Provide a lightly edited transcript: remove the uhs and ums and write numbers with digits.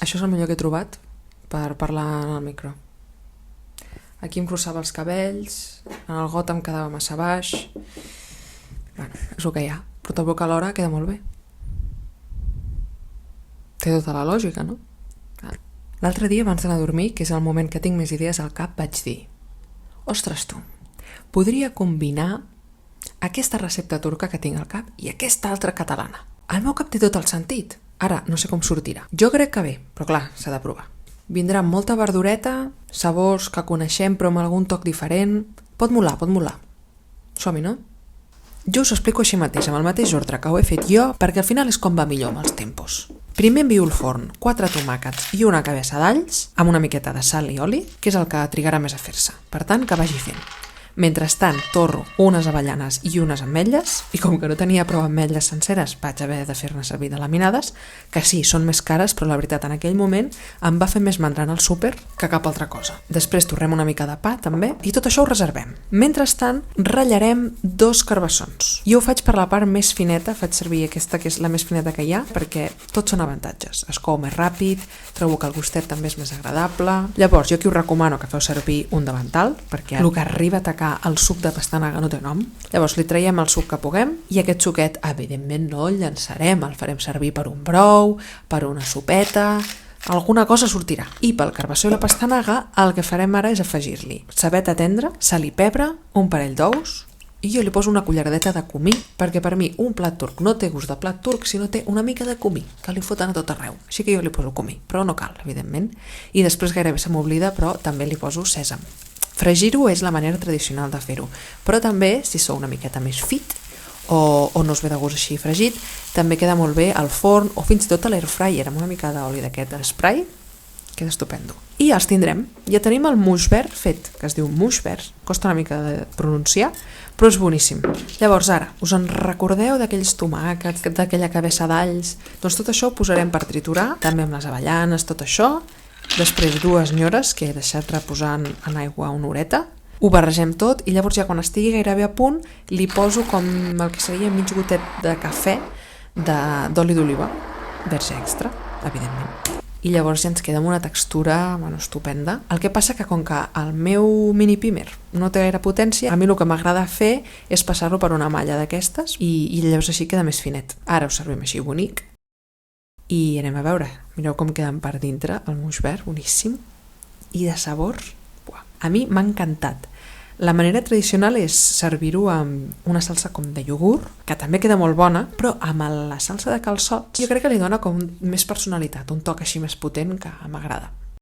Això és el millor que he trobat per parlar en el micro. Aquí em frossava els cabells, en el got em quedava massa baix. Bueno, és el que hi ha, però tampoc alhora queda molt bé. Té tota la lògica, no? L'altre dia, abans d'anar a dormir, que és el moment que tinc més idees al cap, vaig dir: ostres tu, podria combinar aquesta recepta turca que tinc al cap i aquesta altra catalana. Al meu cap té tot el sentit. Ara, no sé com sortirà. Jo crec que bé, però clar, s'ha de provar. Vindrà amb molta verdureta, sabors que coneixem però amb algun toc diferent. Pot molar, pot molar. Som-hi, no? Jo us ho explico així mateix, amb el mateix ordre que ho he fet jo, perquè al final és com va millor amb els tempos. Primer envio al forn 4 tomàquets i una cabeça d'alls amb una miqueta de sal i oli, que és el que trigarà més a fer-se. Per tant, que vagi fent. Mentrestant, torro unes avellanes i unes ametlles, i com que no tenia prou ametlles senceres, vaig haver de fer-ne servir de laminades, que sí, són més cares, però la veritat en aquell moment em va fer més mandra en el súper que cap altra cosa. Després torrem una mica de pa, també, i tot això ho reservem. Mentrestant, ratllarem 2 carbassons. Jo ho faig per la part més fineta, faig servir aquesta que és la més fineta que hi ha, perquè tots són avantatges. Es cou més ràpid, trobo que el gustet també és més agradable. Llavors, jo aquí us recomano que feu servir un davantal, perquè el que arriba a atacar el suc de pastanaga no té nom. Llavors li traiem el suc que puguem i aquest suquet, evidentment, no el llançarem, el farem servir per un brou, per una sopeta, alguna cosa sortirà. I pel carbassó i la pastanaga el que farem ara és afegir-li cebeta tendra, sal i pebre, un parell d'ous, i jo li poso una culleradeta de comí, perquè per mi un plat turc no té gust de plat turc si no té una mica de comí, que li foten a tot arreu. Així que jo li poso comí, però no cal, evidentment. I després gairebé se m'oblida, però també li poso sèsam. Fregir-ho és la manera tradicional de fer-ho, però també, si sou una miqueta més fit o no us ve de gust així fregit, també queda molt bé al forn o fins i tot a l'air fryer amb una mica d'oli d'aquest spray, queda estupendo. I ja els tindrem. Ja tenim el muix verd fet, que es diu muix verd, costa una mica de pronunciar, però és boníssim. Llavors ara, us en recordeu d'aquells tomàquets, d'aquella cabeça d'alls? Doncs tot això ho posarem per triturar, també amb les avellanes, tot això. Després 2 nyores que he deixat reposant en aigua una horeta, ho barregem tot i llavors ja quan estigui gairebé a punt li poso com el que seria mig gotet de cafè d'oli d'oliva, verge extra, evidentment. I llavors ja ens queda amb una textura estupenda. El que passa que com que el meu mini pimer no té gaire potència, a mi el que m'agrada fer és passar-lo per una malla d'aquestes i llavors així queda més finet. Ara ho servim així bonic. I anem a veure, mireu com queden per dintre el muix verd, boníssim, i de sabors, a mi m'ha encantat. La manera tradicional és servir-ho amb una salsa com de iogurt, que també queda molt bona, però amb la salsa de calçots jo crec que li dona com més personalitat, un toc així més potent que m'agrada.